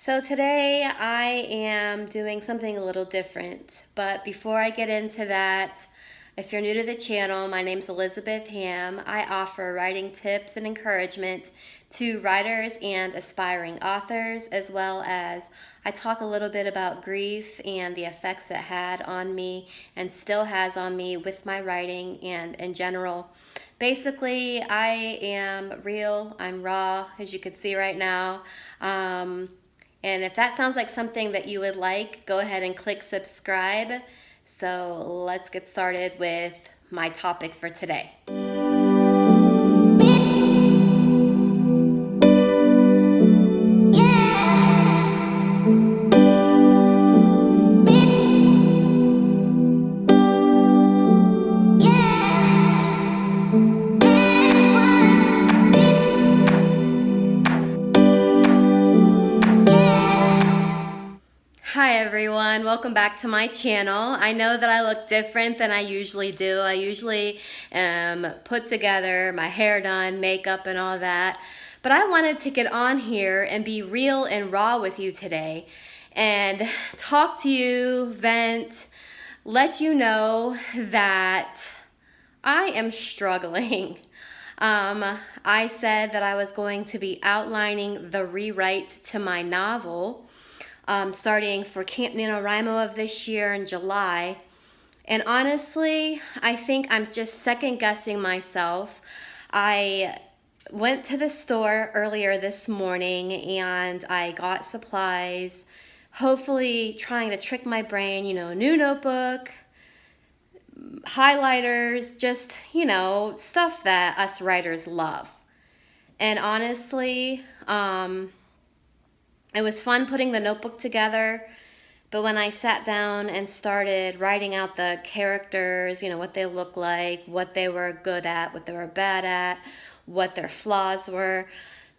So today I am doing something a little different, but before I get into that, if you're new to the channel, my name's Elizabeth Ham. I offer writing tips and encouragement to writers and aspiring authors, as well as I talk a little bit about grief and the effects it had on me and still has on me with my writing and in general. Basically, I am real, I'm raw, as you can see right now. And if that sounds like something that you would like, go ahead and click subscribe. So let's get started with my topic for today. Hi everyone, welcome back to my channel. I know that I look different than I usually do. I usually put together, my hair done, makeup and all that. But I wanted to get on here and be real and raw with you today and talk to you, vent, let you know that I am struggling. I said that I was going to be outlining the rewrite to my novel starting for Camp NanoWrimo of this year in July. And honestly, I think I'm just second guessing myself. I went to the store earlier this morning and I got supplies, hopefully trying to trick my brain, new notebook, highlighters, just, stuff that us writers love. And honestly, it was fun putting the notebook together, but when I sat down and started writing out the characters, what they look like, what they were good at, what they were bad at, what their flaws were,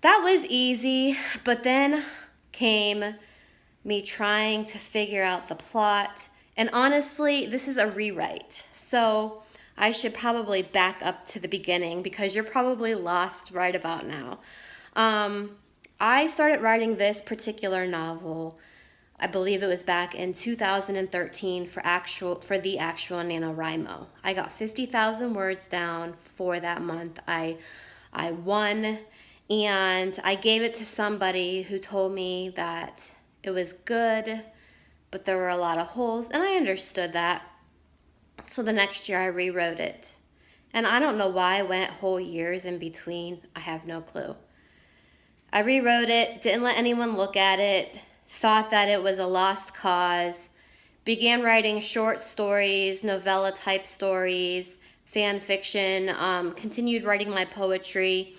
that was easy. But then came me trying to figure out the plot. And honestly, this is a rewrite. So I should probably back up to the beginning because you're probably lost right about now. I started writing this particular novel, I believe it was back in 2013 for the actual NanoWrimo. I got 50,000 words down for that month. I won, and I gave it to somebody who told me that it was good, but there were a lot of holes, and I understood that. So the next year I rewrote it. And I don't know why I went whole years in between. I have no clue. I rewrote it, didn't let anyone look at it, thought that it was a lost cause, began writing short stories, novella type stories, fan fiction, continued writing my poetry,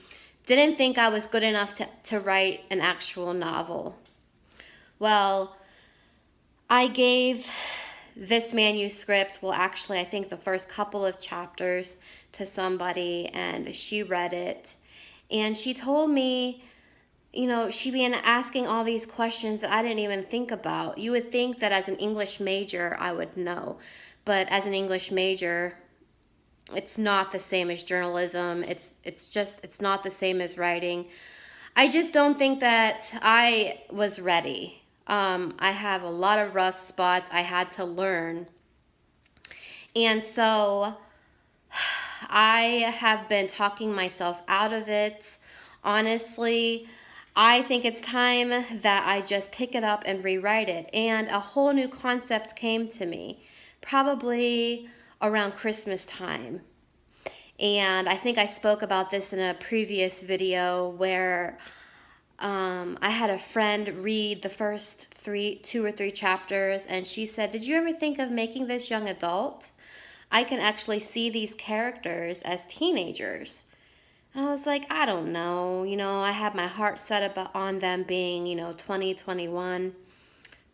didn't think I was good enough to write an actual novel. Well, I gave this manuscript, well actually I think the first couple of chapters, to somebody, and she read it, and she told me, she began asking all these questions that I didn't even think about. You would think that as an English major, I would know. But as an English major, it's not the same as journalism. It's not the same as writing. I just don't think that I was ready. I have a lot of rough spots I had to learn. And so I have been talking myself out of it. Honestly, I think it's time that I just pick it up and rewrite it. And a whole new concept came to me, probably around Christmas time. And I think I spoke about this in a previous video where I had a friend read the first 2 or 3 chapters, and she said, "Did you ever think of making this young adult? I can actually see these characters as teenagers." And I was like, I don't know. I had my heart set on them being, 20, 21.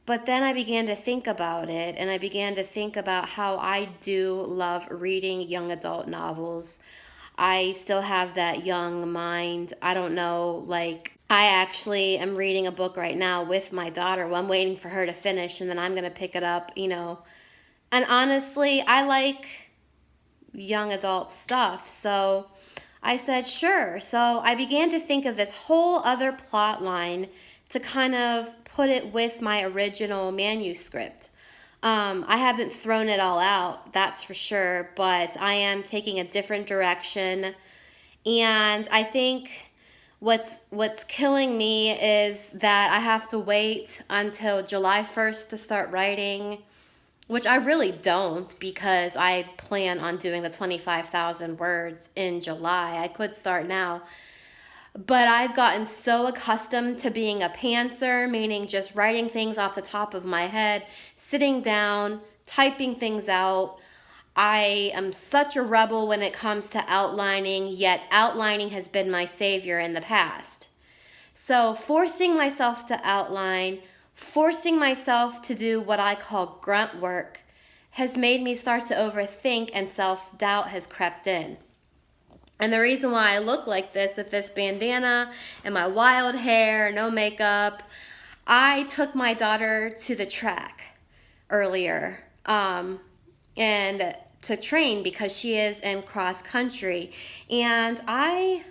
But then I began to think about it, and I began to think about how I do love reading young adult novels. I still have that young mind. I don't know, I actually am reading a book right now with my daughter. Well, I'm waiting for her to finish, and then I'm going to pick it up, And honestly, I like young adult stuff, so I said, sure. So I began to think of this whole other plot line to kind of put it with my original manuscript. I haven't thrown it all out, that's for sure, but I am taking a different direction. And I think what's killing me is that I have to wait until July 1st to start writing, which I really don't, because I plan on doing the 25,000 words in July. I could start now. But I've gotten so accustomed to being a pantser, meaning just writing things off the top of my head, sitting down, typing things out. I am such a rebel when it comes to outlining, yet outlining has been my savior in the past. So forcing myself to outline, forcing myself to do what I call grunt work, has made me start to overthink, and self-doubt has crept in. And the reason why I look like this with this bandana and my wild hair, no makeup, I took my daughter to the track earlier and to train because she is in cross country. And I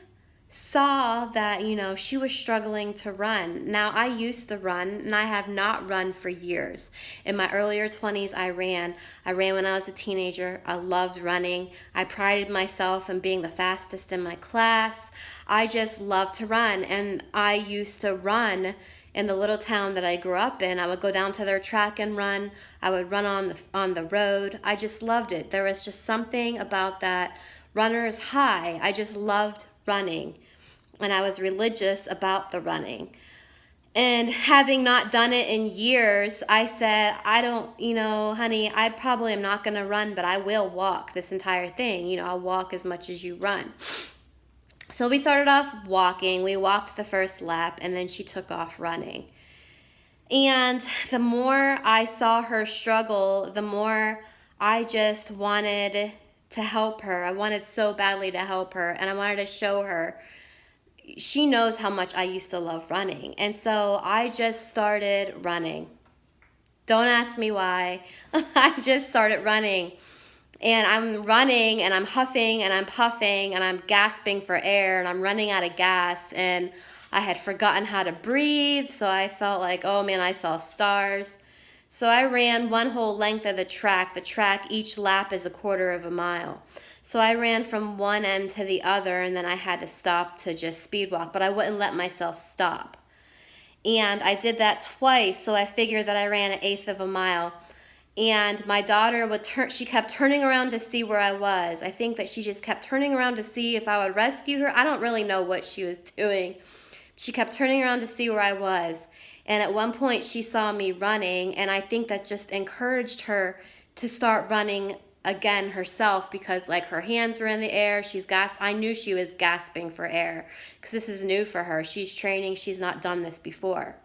saw that, she was struggling to run. Now, I used to run, and I have not run for years. In my earlier 20s, I ran. I ran when I was a teenager. I loved running. I prided myself in being the fastest in my class. I just loved to run, and I used to run in the little town that I grew up in. I would go down to their track and run. I would run on the road. I just loved it. There was just something about that runner's high. I just loved running, and I was religious about the running. And having not done it in years, I said, I don't, honey, I probably am not going to run, but I will walk this entire thing. I'll walk as much as you run. So we started off walking. We walked the first lap, and then she took off running. And the more I saw her struggle, the more I just wanted to help her. I wanted so badly to help her, and I wanted to show her. She knows how much I used to love running, and so I just started running. Don't ask me why. I just started running, and I'm running, and I'm huffing, and I'm puffing, and I'm gasping for air, and I'm running out of gas, and I had forgotten how to breathe, so I felt like, oh man, I saw stars. So I ran one whole length of the track. The track, each lap is 1/4 of a mile. So I ran from one end to the other, and then I had to stop to just speed walk, but I wouldn't let myself stop. And I did that twice, so I figured that I ran 1/8 of a mile. And my daughter she kept turning around to see where I was. I think that she just kept turning around to see if I would rescue her. I don't really know what she was doing. She kept turning around to see where I was. And at one point she saw me running, and I think that just encouraged her to start running again herself, because like her hands were in the air. I knew she was gasping for air because this is new for her. She's training. She's not done this before.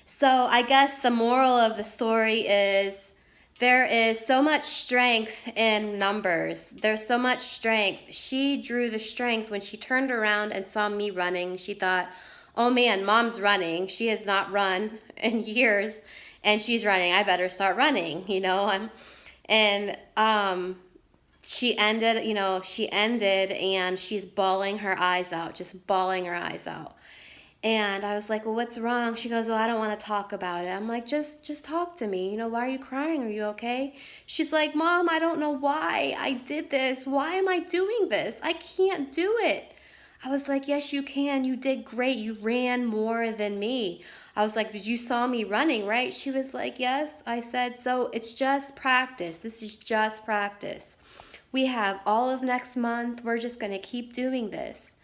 So I guess the moral of the story is there is so much strength in numbers. There's so much strength. She drew the strength when she turned around and saw me running. She thought, oh man, mom's running. She has not run in years, and she's running. I better start running, she ended, and she's bawling her eyes out, just bawling her eyes out. And I was like, well, what's wrong? She goes, oh, I don't want to talk about it. I'm like, just talk to me. Why are you crying? Are you okay? She's like, Mom, I don't know why I did this. Why am I doing this? I can't do it. I was like, yes, you can. You did great. You ran more than me. I was like, but you saw me running, right? She was like, yes. I said, so it's just practice. This is just practice. We have all of next month. We're just going to keep doing this.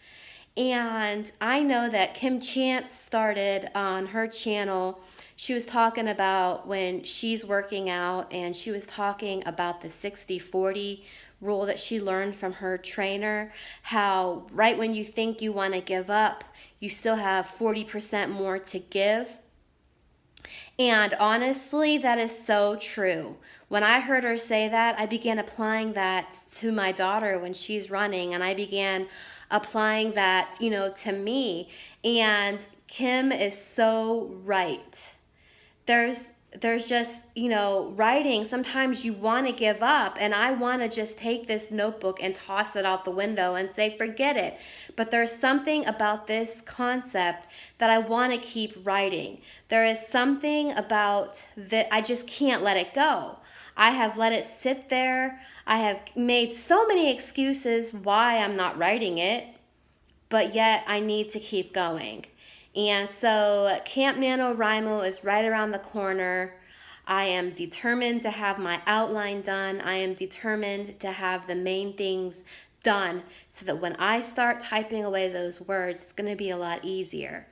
And I know that Kim Chance started on her channel. She was talking about when she's working out, and she was talking about the 60-40 rule that she learned from her trainer, how right when you think you want to give up, you still have 40% more to give. And honestly, that is so true. When I heard her say that, I began applying that to my daughter when she's running, and I began applying that, to me. And Kim is so right. There's there's just, you know, writing, sometimes you want to give up, and I want to just take this notebook and toss it out the window and say, forget it. But there's something about this concept that I want to keep writing. There is something about that I just can't let it go. I have let it sit there. I have made so many excuses why I'm not writing it, but yet I need to keep going. And so Camp NanoWrimo is right around the corner. I am determined to have my outline done. I am determined to have the main things done so that when I start typing away those words, it's going to be a lot easier.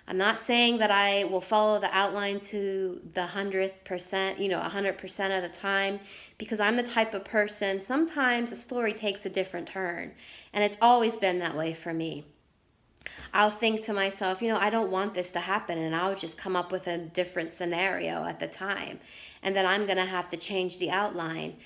I'm not saying that I will follow the outline to the 100%, 100% of the time, because I'm the type of person, sometimes a story takes a different turn, and it's always been that way for me. I'll think to myself, I don't want this to happen, and I'll just come up with a different scenario at the time, and then I'm going to have to change the outline.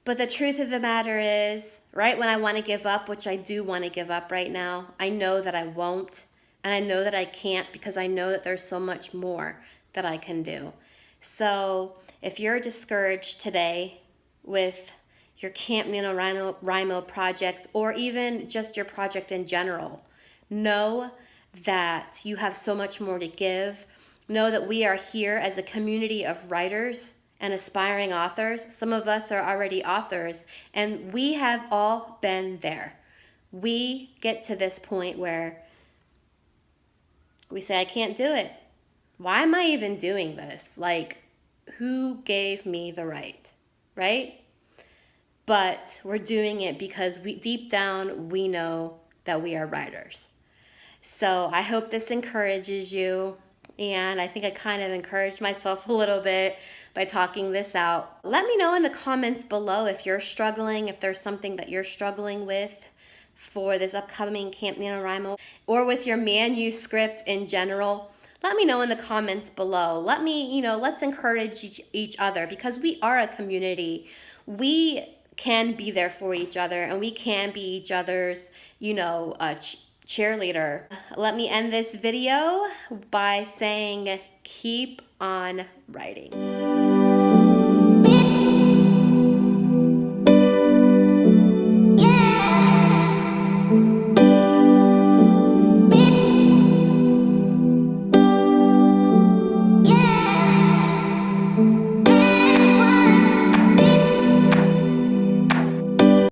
But the truth of the matter is, right when I want to give up, which I do want to give up right now, I know that I won't, and I know that I can't, because I know that there's so much more that I can do. So if you're discouraged today with your Camp NanoWrimo project, or even just your project in general, know that you have so much more to give. Know that we are here as a community of writers and aspiring authors. Some of us are already authors, and we have all been there. We get to this point where we say, I can't do it. Why am I even doing this? Like, who gave me the right? Right? But we're doing it because deep down, we know that we are writers. So I hope this encourages you, and I think I kind of encouraged myself a little bit by talking this out. Let me know in the comments below if you're struggling, if there's something that you're struggling with for this upcoming Camp NanoWrimo, or with your manuscript in general. Let me know in the comments below. Let's encourage each other, because we are a community. We can be there for each other, and we can be each other's, cheerleader. Let me end this video by saying, keep on writing.